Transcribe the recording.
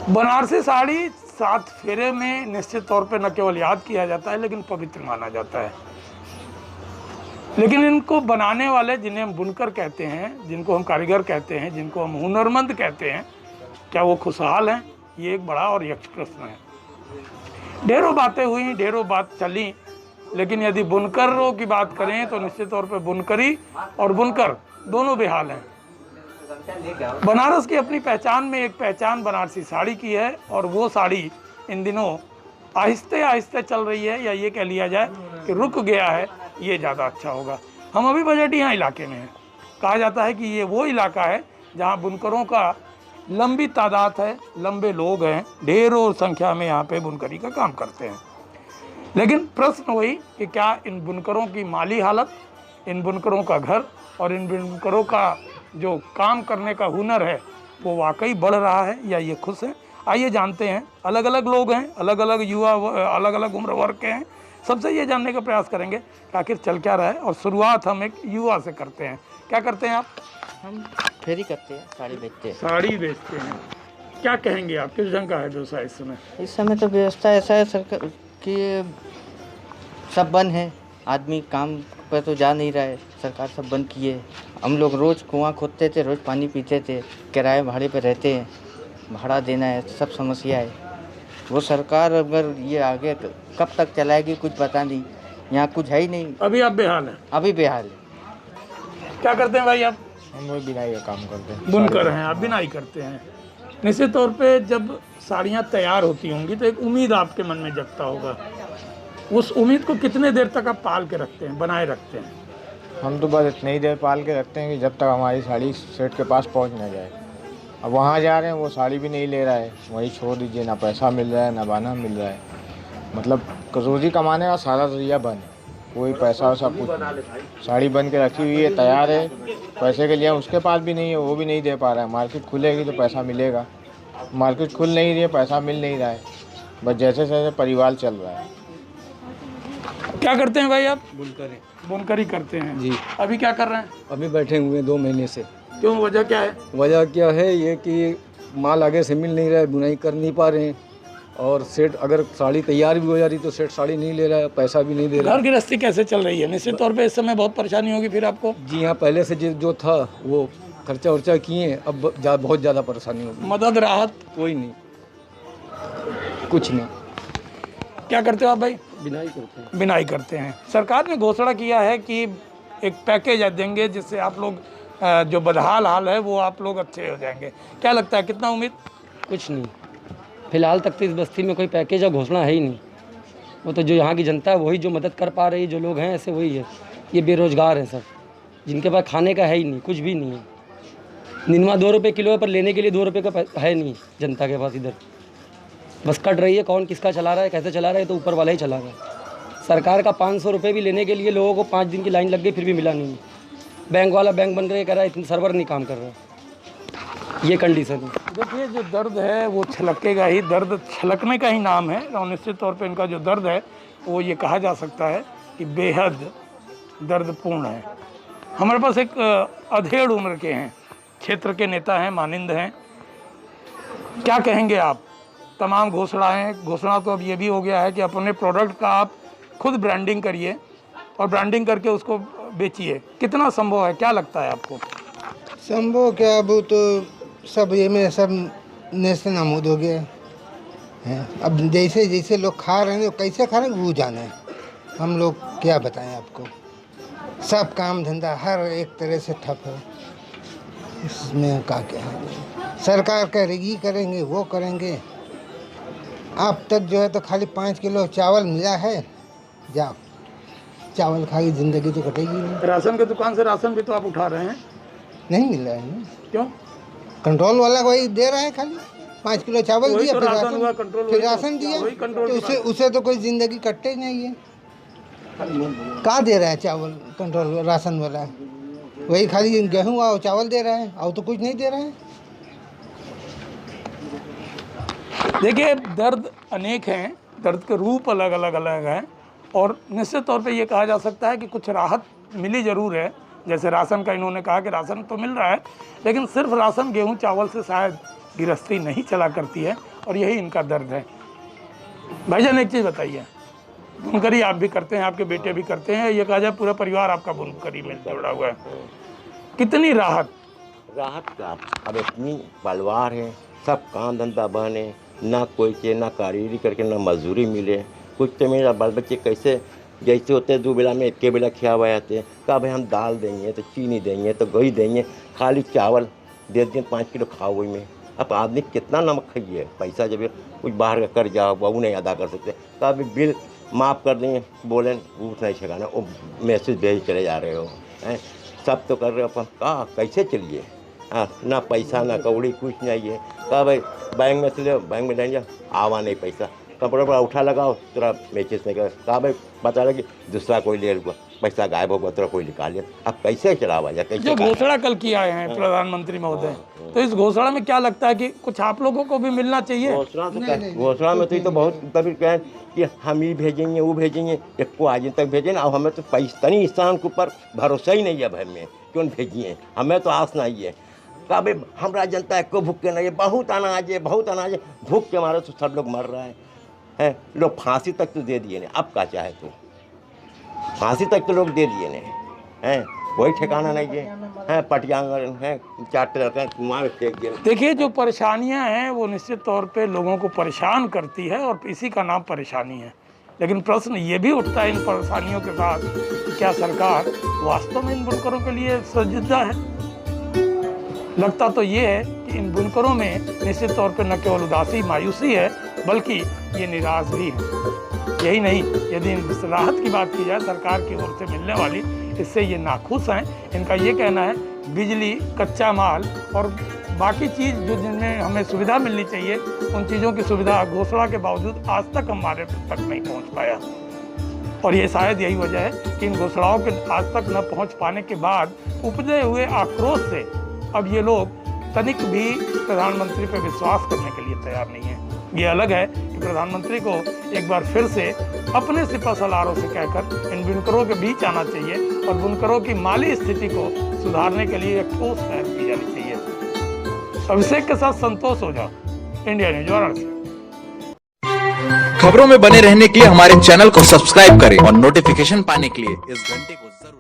बनारसी साड़ी 7 फेरे में निश्चित तौर पे न केवल याद किया जाता है लेकिन पवित्र माना जाता है। लेकिन इनको बनाने वाले, जिन्हें हम बुनकर कहते हैं, जिनको हम कारीगर कहते हैं, जिनको हम हुनरमंद कहते हैं, क्या वो खुशहाल हैं? ये एक बड़ा और यक्ष प्रश्न है। ढेरों बातें हुई, ढेरों बात चली, लेकिन यदि बुनकरों की बात करें तो निश्चित तौर पे बुनकरी और बुनकर दोनों बेहाल हैं। बनारस की अपनी पहचान में एक पहचान बनारसी साड़ी की है, और वो साड़ी इन दिनों आहिस्ते आहिस्ते चल रही है, या ये कह लिया जाए कि रुक गया है, ये ज़्यादा अच्छा होगा। हम अभी बजटिया इलाके में हैं। कहा जाता है कि ये वो इलाका है जहाँ बुनकरों का लंबी तादाद है, लंबे लोग हैं, ढेरों संख्या में यहाँ पे बुनकरी का काम करते हैं। लेकिन प्रश्न वही कि क्या इन बुनकरों की माली हालत, इन बुनकरों का घर और इन बुनकरों का जो काम करने का हुनर है वो वाकई बढ़ रहा है या ये खुश हैं? आइए जानते हैं। अलग अलग लोग हैं, अलग अलग युवा, अलग अलग उम्र वर्ग के हैं। सबसे ये जानने का प्रयास करेंगे कि आखिर चल क्या रहा है। और शुरुआत हम एक युवा से करते हैं। क्या करते हैं आप? हम फेरी करते हैं, साड़ी बेचते हैं। साड़ी बेचते हैं। क्या कहेंगे आप, किस ढंग का है व्यवसाय इस समय? इस समय तो व्यवस्था ऐसा है सरकार कि सब बंद है, आदमी काम पर तो जा नहीं रहा है, सरकार सब बंद किए। हम लोग रोज़ कुआं खोदते थे, रोज़ पानी पीते थे, किराए भाड़े पे रहते हैं, भाड़ा देना है, सब समस्या है। वो सरकार अगर ये आगे कब तक चलाएगी कुछ पता नहीं, यहाँ कुछ है ही नहीं। अभी आप बेहाल हैं? अभी बेहाल है। क्या करते हैं भाई आप? हम वो बिनाई का काम करते हैं। बुनकर हैं आप, बिनाई करते हैं। निश्चित तौर पे जब साड़ियाँ तैयार होती होंगी तो एक उम्मीद आपके मन में जगता होगा। उस उम्मीद को कितने देर तक आप पाल के रखते हैं, बनाए रखते हैं? हम तो बस इतनी ही देर पाल के रखते हैं कि जब तक हमारी साड़ी सेठ के पास पहुंच ना जाए। अब वहाँ जा रहे हैं, वो साड़ी भी नहीं ले रहा है, वही छोड़ दीजिए, ना पैसा मिल रहा है ना बहाना मिल रहा है। मतलब रोज़ी कमाने का सारा जरिया बंद है, कोई पैसा वैसा कुछ नहीं। साड़ी बन के रखी हुई है, तैयार है, पैसे के लिए उसके पास भी नहीं है, वो भी नहीं दे पा रहा है। मार्केट खुलेगी तो पैसा मिलेगा, मार्केट खुल नहीं रही है, पैसा मिल नहीं रहा है, बस जैसे जैसे परिवार चल रहा है। क्या करते हैं भाई आप? बुनकरी। बुनकरी करते हैं जी। अभी क्या कर रहे हैं? अभी बैठे हुए हैं 2 महीने से। क्यों, वजह क्या है? वजह क्या है ये कि माल आगे से मिल नहीं रहा है, बुनाई कर नहीं पा रहे हैं, और सेठ अगर साड़ी तैयार भी हो जा रही तो सेठ साड़ी नहीं ले रहा है, पैसा भी नहीं दे रहा घर गृहस्थी कैसे चल रही है? निश्चित तौर पे इस समय बहुत परेशानी होगी फिर आपको। है। जी हाँ, पहले से जो था वो खर्चा वर्चा किए, अब बहुत ज़्यादा परेशानी होगी। मदद राहत कोई नहीं, कुछ नहीं। क्या करते हो आप भाई? बिनाई करते हैं। बिनाई करते हैं। सरकार ने घोषणा किया है कि एक पैकेज देंगे जिससे आप लोग जो बदहाल हाल है वो आप लोग अच्छे हो जाएंगे। क्या लगता है, कितना उम्मीद? कुछ नहीं, फिलहाल तक तो इस बस्ती में कोई पैकेज या घोषणा है ही नहीं। वो तो जो यहाँ की जनता है वही जो मदद कर पा रही, जो लोग हैं ऐसे वही है। ये बेरोजगार हैं सब, जिनके पास खाने का है ही नहीं, कुछ भी नहीं है। निरमा 2 रुपये किलो है, पर लेने के लिए 2 रुपये का है नहीं जनता के पास। इधर बस कट रही है, कौन किसका चला रहा है, कैसे चला रहा है, तो ऊपर वाला ही चला रहा है। सरकार का 500 रुपये भी लेने के लिए लोगों को 5 दिन की लाइन लग गई, फिर भी मिला नहीं। बैंक वाला बैंक बंद करके कह रहा है इतने सर्वर नहीं काम कर रहा। ये कंडीशन है। देखिए, जो दर्द है वो छलकेगा ही, दर्द छलकने का ही नाम है। और निश्चित तौर पे इनका जो दर्द है वो ये कहा जा सकता है कि बेहद दर्दपूर्ण है। हमारे पास एक अधेड़ उम्र के हैं, क्षेत्र के नेता हैं, मानिंद हैं। क्या कहेंगे आप? तमाम घोषणा तो अब ये भी हो गया है कि अपने प्रोडक्ट का आप खुद ब्रांडिंग करिए और ब्रांडिंग करके उसको बेचिए। कितना संभव है, क्या लगता है आपको? संभव क्या, अब तो सब ये में सब नेस्त नामूद हो गया है। अब जैसे जैसे लोग खा रहे हैं, कैसे खा रहे हैं वो जाने है। हम लोग क्या बताएं आपको, सब काम धंधा हर एक तरह से ठप है। इसमें क्या है, सरकार करेगी, करेंगे वो करेंगे। अब तक जो है तो खाली 5 किलो चावल मिला है, जाओ चावल खाई ज़िंदगी तो कटेगी नहीं। राशन की दुकान से राशन भी तो आप उठा रहे हैं? नहीं मिल रहा है ना। क्यों? कंट्रोल वाला वही दे रहा है, खाली 5 किलो चावल दिया, तो फिर राशन हुआ, कंट्रोल फिर वही तो- राशन दिया, वही कंट्रोल तो उसे तो कोई ज़िंदगी कटते नहीं है। कहाँ दे रहा है चावल कंट्रोल राशन वाला? वही खाली गेहूँ और चावल दे रहा है, और तो कुछ नहीं दे रहा है। देखिए, दर्द अनेक हैं, दर्द के रूप अलग अलग हैं, और निश्चित तौर पे ये कहा जा सकता है कि कुछ राहत मिली ज़रूर है। जैसे राशन का इन्होंने कहा कि राशन तो मिल रहा है, लेकिन सिर्फ राशन गेहूं चावल से शायद गृहस्थी नहीं चला करती है, और यही इनका दर्द है। भाईजान एक चीज़ बताइए, बुनकरी आप भी करते हैं, आपके बेटे भी करते हैं, ये कहा जाए पूरा परिवार आपका बुनकरी में जुड़ा हुआ है, कितनी राहत का अब इतनी परिवार है, सब काम धंधा बने, ना कोई के ना कारीगरी करके ना मजदूरी मिले। कुछ तो मेरा बाल बच्चे कैसे जैसे होते हैं 2 बेला में 1 बेला खिया हुआ जाते हैं, कहा भाई हम दाल देंगे तो चीनी देंगे तो घी देंगे, खाली चावल दे दिए 5 किलो खाओ वही में। अब आदमी कितना नमक खाइए, पैसा जब कुछ बाहर का कर जाओ वो नहीं अदा कर सकते, कहा भी बिल माफ़ कर देंगे, बोलें वो नहीं छकाना, वो मैसेज भेज चले जा रहे हो हैं, सब तो कर रहे हो, अपन कहा कैसे चलिए। हाँ, ना पैसा ना कौड़ी कुछ नहीं है, कहा भाई बैंक में चले, बैंक में लेंगे आवा नहीं पैसा, कपड़े पर उठा लगाओ तुरा मैसेज नहीं कर, कहा भाई बता लगे दूसरा कोई ले लूँगा, पैसा गायब होगा तुरा कोई निकाल लिया। अब कैसे चलावा या कैसे। जो घोषणा कल किया है प्रधानमंत्री महोदय, तो इस घोषणा में क्या लगता है कि कुछ आप लोगों को भी मिलना चाहिए? घोषणा में तो बहुत कभी कहें कि हम ही भेजेंगे वो भेजेंगे, एक को आज तक भेजें, और हमें तो पाकिस्तानी इंसान के ऊपर भरोसा ही नहीं है भाई में क्यों भेजिए, हमें तो आस नहीं है। कहा भाई हमारा जनता है को भूख के नहीं है, बहुत अनाज है बहुत अनाज है, भूख के मारे तो सब लोग मर रहा है, लोग फांसी तक तो दे दिए ने, अब क्या चाहे तो फांसी तक तो लोग दे दिए ने हैं, वही ठिकाना नहीं है, पटियांगन है 4 तरह का कुआं में फेंक दिए। देखिए जो परेशानियां हैं वो निश्चित तौर पे लोगों को परेशान करती है, और इसी का नाम परेशानी है, लेकिन प्रश्न ये भी उठता है इन परेशानियों के साथ कि क्या सरकार वास्तव में इन बुनकरों के लिए संजीदा है? लगता तो ये है कि इन बुनकरों में निश्चित तौर पर न केवल उदासी मायूसी है, बल्कि ये निराश भी है। यही नहीं, यदि इन राहत की बात की जाए सरकार की ओर से मिलने वाली, इससे ये नाखुश हैं। इनका ये कहना है बिजली, कच्चा माल और बाकी चीज़ जो जिनमें हमें सुविधा मिलनी चाहिए, उन चीज़ों की सुविधा घोषणा के बावजूद आज तक हमारे तक नहीं पहुंच पाया, और ये शायद यही वजह है कि इन घोषणाओं के आज तक न पहुंच पाने के बाद उपजे हुए आक्रोश से अब ये लोग तनिक भी प्रधानमंत्री पर विश्वास करने के लिए तैयार नहीं है। ये अलग है कि प्रधानमंत्री को एक बार फिर से अपने सिपह सलारों से कहकर इन बुनकरों के बीच आना चाहिए और बुनकरों की माली स्थिति को सुधारने के लिए एक ठोस पहल की जानी चाहिए। अभिषेक के साथ संतोष ओझा, इंडिया न्यूज वाराणसी। खबरों में बने रहने के लिए हमारे चैनल को सब्सक्राइब करें और नोटिफिकेशन पाने के लिए इस घंटे को जरूर